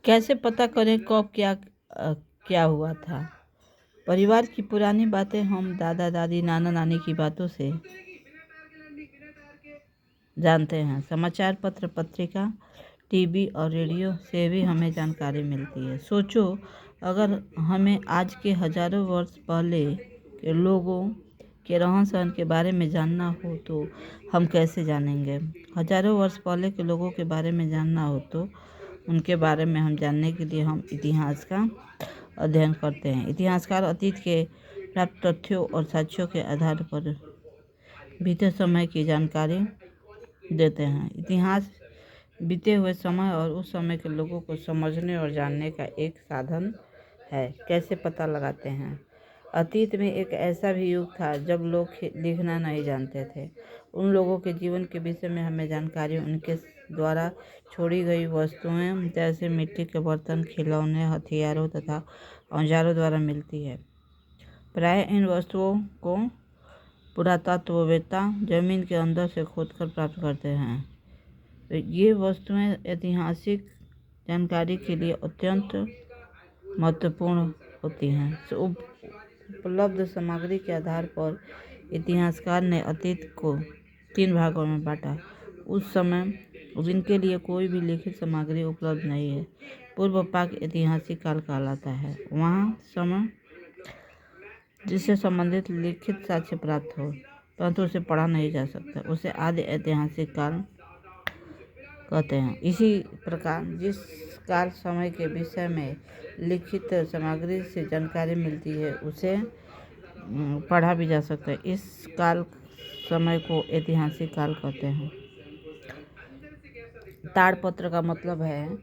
कैसे पता करें कब क्या हुआ था। परिवार की पुरानी बातें हम दादा दादी नाना नानी की बातों से जानते हैं। समाचार पत्र पत्रिका टीवी और रेडियो से भी हमें जानकारी मिलती है। सोचो, अगर हमें आज के हजारों वर्ष पहले के लोगों के रहन सहन के बारे में जानना हो तो हम कैसे जानेंगे। हजारों वर्ष पहले के लोगों के बारे में जानना हो तो उनके बारे में हम जानने के लिए हम इतिहास का अध्ययन करते हैं। इतिहासकार अतीत के प्राप्त तथ्यों और साक्ष्यों के आधार पर बीते समय की जानकारी देते हैं। इतिहास बीते हुए समय और उस समय के लोगों को समझने और जानने का एक साधन है। कैसे पता लगाते हैं। अतीत में एक ऐसा भी युग था जब लोग लिखना नहीं जानते थे। उन लोगों के जीवन के विषय में हमें जानकारी उनके द्वारा छोड़ी गई वस्तुएं जैसे मिट्टी के बर्तन, खिलौने, हथियारों तथा औजारों द्वारा मिलती है। प्राय इन वस्तुओं को पुरातत्ववेत्ता जमीन के अंदर से खोदकर प्राप्त करते हैं। तो ये वस्तुएं ऐतिहासिक जानकारी के लिए अत्यंत महत्वपूर्ण होती हैं। उपलब्ध सामग्री के आधार पर इतिहासकार ने अतीत को 3 भागों में बांटा। उस समय जिनके लिए कोई भी लिखित सामग्री उपलब्ध नहीं है, पूर्व पाक ऐतिहासिक काल कहलाता है। वहाँ समय जिससे संबंधित लिखित साक्ष्य प्राप्त हो परंतु उसे पढ़ा नहीं जा सकता, उसे आदि ऐतिहासिक काल कहते हैं। इसी प्रकार जिस काल समय के विषय में लिखित सामग्री से जानकारी मिलती है उसे पढ़ा भी जा सकता है। इस काल समय को ऐतिहासिक काल कहते हैं। ताड़पत्र का मतलब है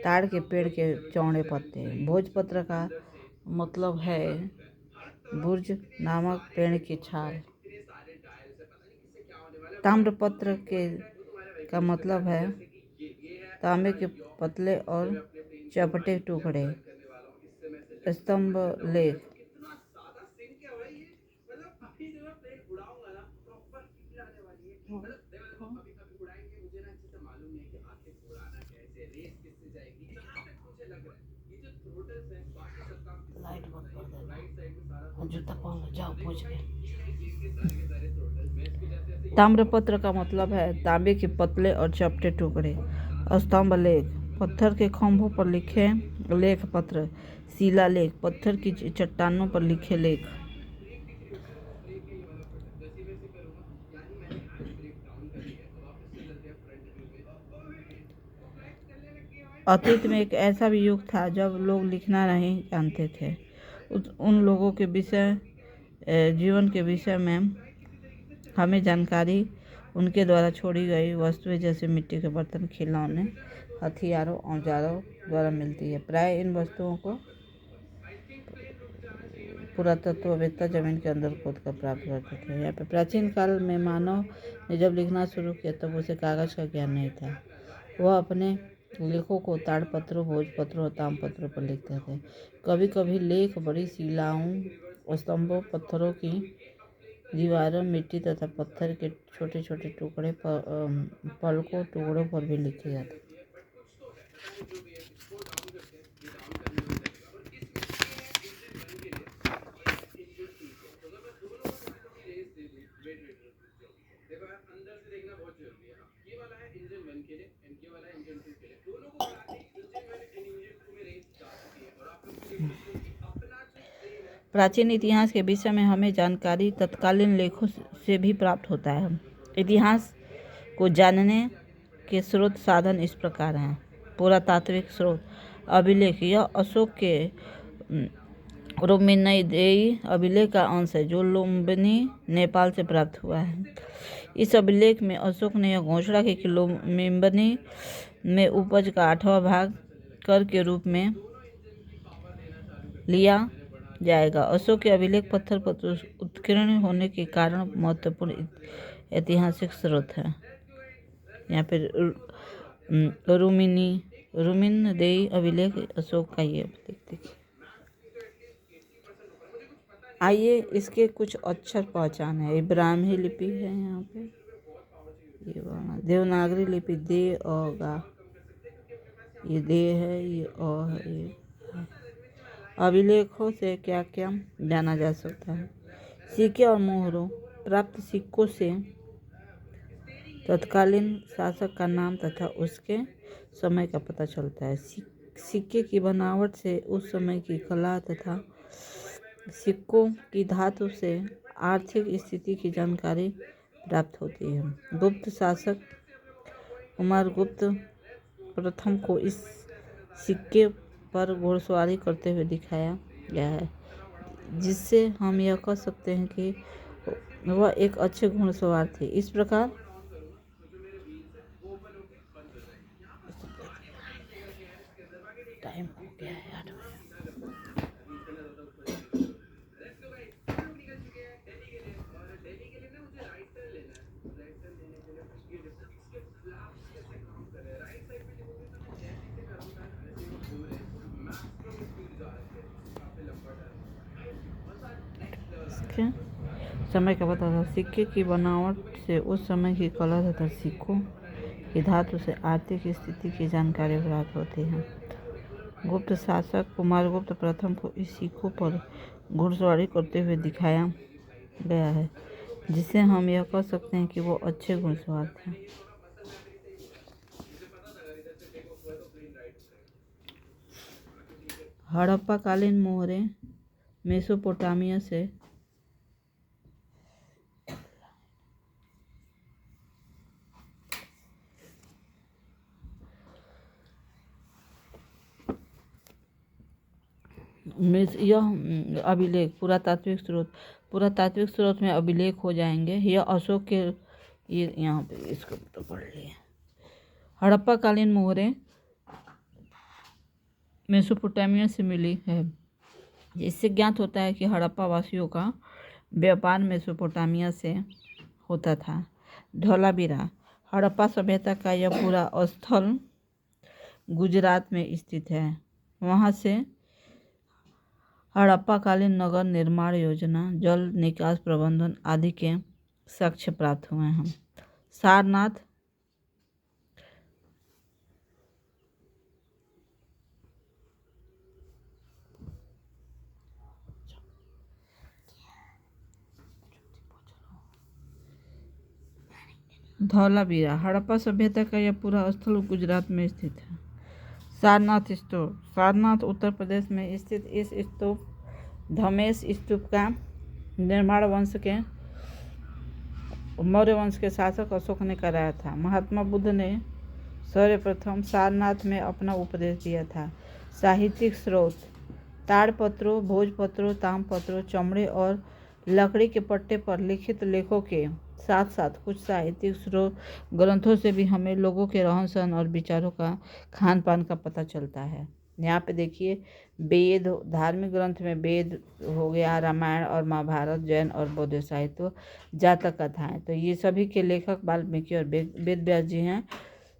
ताड़ के पेड़ के चौड़े पत्ते। भोजपत्र का मतलब है बुर्ज नामक पेड़ की छाल। ताम्रपत्र का मतलब है तांबे के पतले और चपटे टुकड़े। स्तंभ लेख। लाइट बंद कर देना, जूता पहन लो, जाओ पूछ के। ताम्रपत्र का मतलब है तांबे के पतले और चपटे टुकड़े। स्तंभ लेख, पत्थर के खंभों पर लिखे लेख पत्र। शिलालेख, पत्थर की चट्टानों पर लिखे लेख। अतीत में एक ऐसा भी युग था जब लोग लिखना नहीं जानते थे। उन लोगों के जीवन के विषय में हमें जानकारी उनके द्वारा छोड़ी गई वस्तुएं जैसे मिट्टी के बर्तन, खिलौने, हथियारों, औजारों द्वारा मिलती है। प्राय इन वस्तुओं को पुरातत्ववेत्ता जमीन के अंदर खोद कर प्राप्त करते थे। यहाँ पे प्राचीन काल में मानव ने जब लिखना शुरू किया तब उसे कागज का ज्ञान नहीं था। वह अपने लेखों को ताड़पत्रों, भोजपत्रों और ताम्रपत्रों पर लिखते थे। कभी कभी लेख बड़ी शिलाओं, स्तंभों, पत्थरों की दीवारों, मिट्टी तथा पत्थर के छोटे छोटे टुकड़े पलकों टुकड़ों पर भी लिखे जाते। प्राचीन इतिहास के विषय में हमें जानकारी तत्कालीन लेखों से भी प्राप्त होता है। इतिहास को जानने के स्रोत साधन इस प्रकार हैं। पुरातात्विक स्रोत, अभिलेख। यह अशोक के रोमिनदेई अभिलेख का अंश है जो लुम्बिनी, नेपाल से प्राप्त हुआ है। इस अभिलेख में अशोक ने यह घोषणा की कि लुम्बिनी में उपज का 8वां भाग कर के रूप में लिया जाएगा। अशोक के अभिलेख पत्थर पर उत्कीर्ण होने के कारण महत्वपूर्ण ऐतिहासिक स्रोत है। यहाँ पे रोमिनदेई अभिलेख अशोक का ये अभिलेख देखिए। आइए इसके कुछ अक्षर पहचान है। इब्राहिमी लिपि है, यहाँ पे ये देवनागरी लिपि दे, अ, गा। ये दे है, ये अ है, ये है। अभिलेखों से क्या क्या जाना जा सकता है? सिक्के और मोहरों। प्राप्त सिक्कों से तत्कालीन शासक का नाम तथा उसके समय का पता चलता है। सिक्के की बनावट से उस समय की कला तथा सिक्कों की धातु से आर्थिक स्थिति की जानकारी प्राप्त होती है। गुप्त शासक कुमारगुप्त प्रथम को इस सिक्के पर घुड़सवारी करते हुए दिखाया गया है, जिससे हम यह कह सकते हैं कि वह एक अच्छे घुड़सवार थे। इस प्रकार टाइम हो गया है 8 बजे। इसके समय का पता था। सिक्के की बनावट से उस समय की कला तथा सिक्कों की धातु से आर्थिक स्थिति की जानकारी प्राप्त होती है। गुप्त शासक कुमारगुप्त प्रथम को इस सिक्कों पर घुड़सवारी करते हुए दिखाया गया है, जिससे हम यह कह सकते हैं कि वो अच्छे घुड़सवार थे। हड़प्पा कालीन मोहरें मेसोपोटामिया से यह अभिलेख पुरातात्विक स्रोत में अभिलेख हो जाएंगे। यह अशोक के ये यहाँ पे इसको तो पढ़ लिए। हड़प्पा कालीन मोहरें मेसोपोटामिया से मिली है। इससे ज्ञात होता है कि हड़प्पा वासियों का व्यापार मेसोपोटामिया से होता था। धौलावीरा। हड़प्पा सभ्यता का यह पूरा स्थल गुजरात में स्थित है। वहाँ से हड़प्पाकालीन नगर निर्माण योजना, जल निकास प्रबंधन आदि के साक्ष्य प्राप्त हुए हैं। सारनाथ। धौलावीरा। हड़प्पा सभ्यता का यह पूरा स्थल गुजरात में स्थित है। सारनाथ स्तूप। सारनाथ उत्तर प्रदेश में स्थित इस स्तूप धमेश स्तूप का निर्माण मौर्य वंश के शासक अशोक ने कराया था। महात्मा बुद्ध ने सर्वप्रथम सारनाथ में अपना उपदेश दिया था। साहित्यिक स्रोत। ताड़पत्रों, भोजपत्रों, ताम्रपत्रों, चमड़े और लकड़ी के पट्टे पर लिखित लेखों के साथ साथ कुछ साहित्यिक स्रोत ग्रंथों से भी हमें लोगों के रहन सहन और विचारों का खान पान का पता चलता है। यहाँ पे देखिए, वेद, धार्मिक ग्रंथ में वेद हो गया, रामायण और महाभारत, जैन और बौद्ध साहित्य, जातक कथाएं, तो ये सभी के लेखक वाल्मीकि और वेद व्यास जी हैं।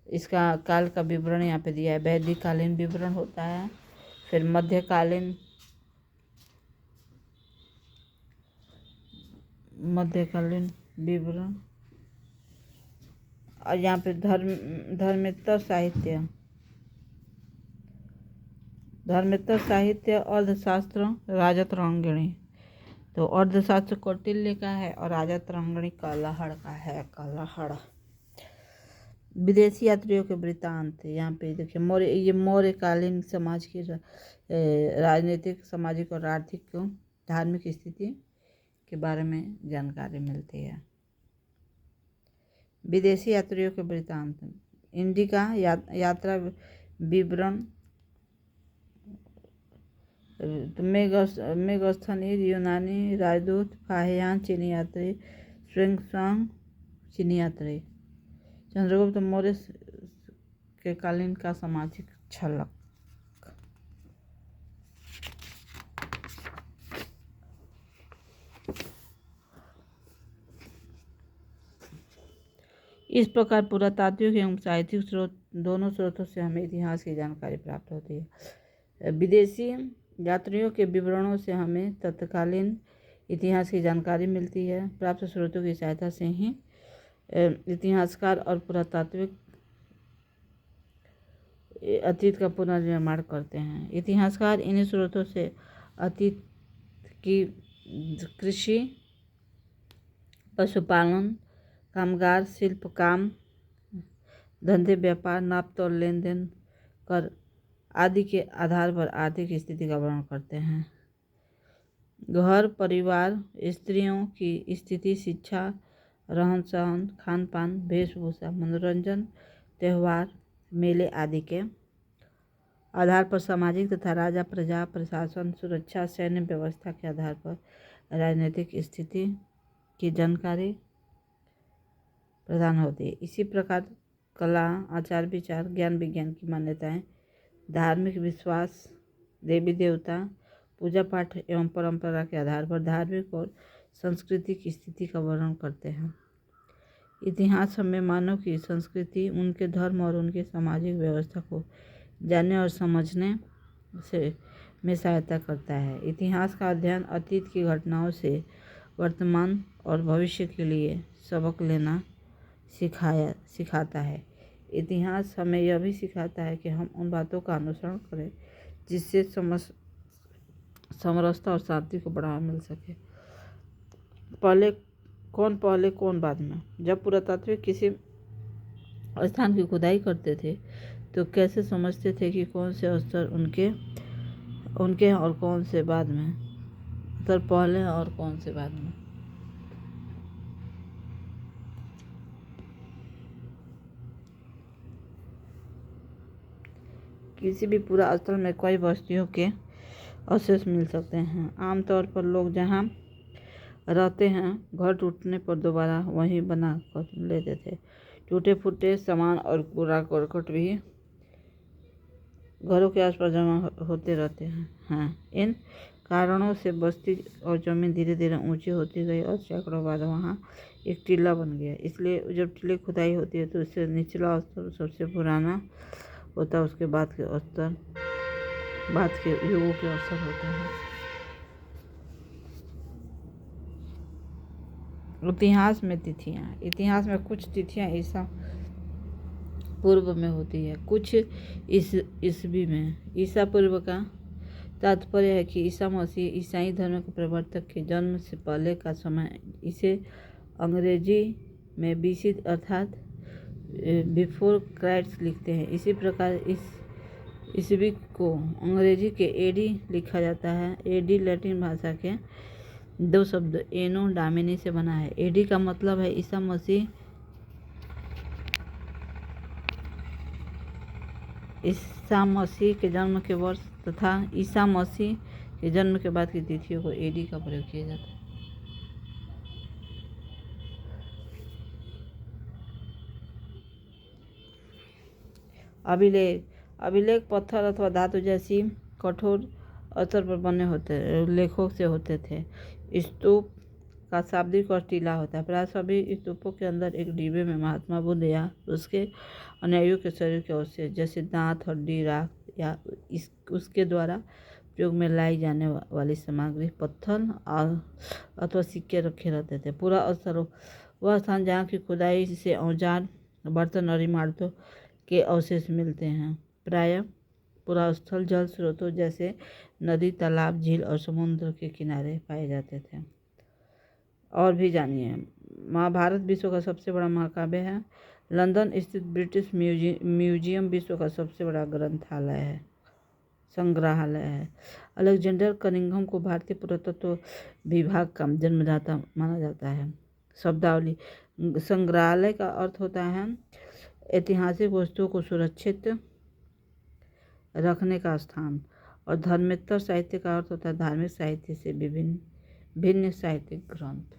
इसका काल का विवरण यहाँ पे दिया है। वैदिक कालीन विवरण होता है, फिर मध्यकालीन विवरण, और यहाँ पे धर्मेतर साहित्य, अर्थशास्त्र, राजतरंगिणी। तो अर्थशास्त्र कौटिल्य का है और राजतरंगिणी कालाहड़ का है। कालाहड़। विदेशी यात्रियों के वृत्तांत। यहाँ पे देखिए, मौर्यकालीन समाज की राजनीतिक, सामाजिक और आर्थिक धार्मिक स्थिति के बारे में जानकारी मिलती है। विदेशी यात्रियों के वृत्तांत। इंडिका यात्रा विवरण, मेगस्थनीज यूनानी राजदूत, फाहियान चीनी यात्री, स्वेंगसांग चीनी यात्री। चंद्रगुप्त मौर्य के कालीन का सामाजिक झलक। इस प्रकार पुरातात्विक एवं साहित्यिक स्रोत, दोनों स्रोतों से हमें इतिहास की जानकारी प्राप्त होती है। विदेशी यात्रियों के विवरणों से हमें तत्कालीन इतिहास की जानकारी मिलती है। प्राप्त स्रोतों की सहायता से ही इतिहासकार और पुरातात्विक अतीत का पुनर्निर्माण करते हैं। इतिहासकार इन्हीं स्रोतों से अतीत की कृषि, पशुपालन, कामगार, शिल्प काम, धंधे, व्यापार, नाप तोल, लेन देन, कर आदि के आधार पर आर्थिक स्थिति का वर्णन करते हैं। घर परिवार, स्त्रियों की स्थिति, शिक्षा, रहन सहन, खान पान, वेशभूषा, मनोरंजन, त्यौहार, मेले आदि के आधार पर सामाजिक तथा राजा प्रजा, प्रशासन, सुरक्षा, सैन्य व्यवस्था के आधार पर राजनीतिक स्थिति की जानकारी प्रदान होती है। इसी प्रकार कला, आचार विचार, ज्ञान विज्ञान की मान्यताएं, धार्मिक विश्वास, देवी देवता, पूजा पाठ एवं परंपरा के आधार पर धार्मिक और सांस्कृतिक स्थिति का वर्णन करते हैं। इतिहास हमें मानव की संस्कृति, उनके धर्म और उनकी सामाजिक व्यवस्था को जानने और समझने में सहायता करता है। इतिहास का अध्ययन अतीत की घटनाओं से वर्तमान और भविष्य के लिए सबक लेना सिखाता है। इतिहास हमें यह भी सिखाता है कि हम उन बातों का अनुसरण करें जिससे समरसता और शांति को बढ़ावा मिल सके। पहले कौन बाद में। जब पुरातात्विक किसी स्थान की खुदाई करते थे तो कैसे समझते थे कि कौन से स्तर उनके और कौन से बाद में, स्तर पहले और कौन से बाद में। किसी भी पूरा स्थल में कई बस्तियों के अवशेष मिल सकते हैं। आमतौर पर लोग जहाँ रहते हैं घर टूटने पर दोबारा वहीं बना कर लेते थे। टूटे फूटे सामान और कूड़ा करकट भी घरों के आसपास जमा होते रहते हैं। इन कारणों से बस्ती और जमीन धीरे धीरे ऊंची होती गई और सैकड़ों बाद वहाँ एक टीला बन गया। इसलिए जब टीले खुदाई होती है तो उससे निचला स्तर सबसे पुराना होता है, उसके बाद के युगों के अवसर होते हैं। इतिहास में तिथियाँ। इतिहास में कुछ तिथियाँ ईसा पूर्व में होती है, कुछ ईसवी में। ईसा पूर्व का तात्पर्य है कि ईसा मसीह ईसाई धर्म के प्रवर्तक के जन्म से पहले का समय। इसे अंग्रेजी में बीसी अर्थात बिफोर क्राइस्ट लिखते हैं। इसी प्रकार इस ईसवी को अंग्रेजी के एडी लिखा जाता है। एडी लैटिन भाषा के दो शब्द एनो डामिनी से बना है। एडी का मतलब है ईसा मसीह के जन्म के वर्ष तथा ईसा मसीह के जन्म के बाद की तिथियों को एडी का प्रयोग किया जाता है। अभिलेख पत्थर अथवा धातु जैसी कठोर स्तर पर बने लेखों से होते थे। स्तूप का शाब्दिक और टीला होता है। प्राय सभी स्तूपों के अंदर एक डिब्बे में महात्मा बुद्ध या उसके अनुयायियों के शरीर के अवशेष जैसे दांत, हड्डी, राख या उसके द्वारा प्रयोग में लाई जाने वाली सामग्री, पत्थर अथवा सिक्के रखे रहते थे। पूरा स्थल वह स्थान जहाँ की खुदाई से औजार, बर्तन और इमारतों के अवशेष मिलते हैं। प्रायः पूरा स्थल जल स्रोतों जैसे नदी, तालाब, झील और समुद्र के किनारे पाए जाते थे। और भी जानिए। महाभारत विश्व का सबसे बड़ा महाकाव्य है। लंदन स्थित ब्रिटिश म्यूजियम विश्व का सबसे बड़ा संग्रहालय है। अलेक्जेंडर कनिंघम को भारतीय पुरातत्व विभाग का जन्मदाता माना जाता है। शब्दावली। संग्रहालय का अर्थ होता है ऐतिहासिक वस्तुओं को सुरक्षित रखने का स्थान, और धर्मेतर साहित्य का अर्थ होता है धार्मिक साहित्य से भिन्न साहित्यिक ग्रंथ।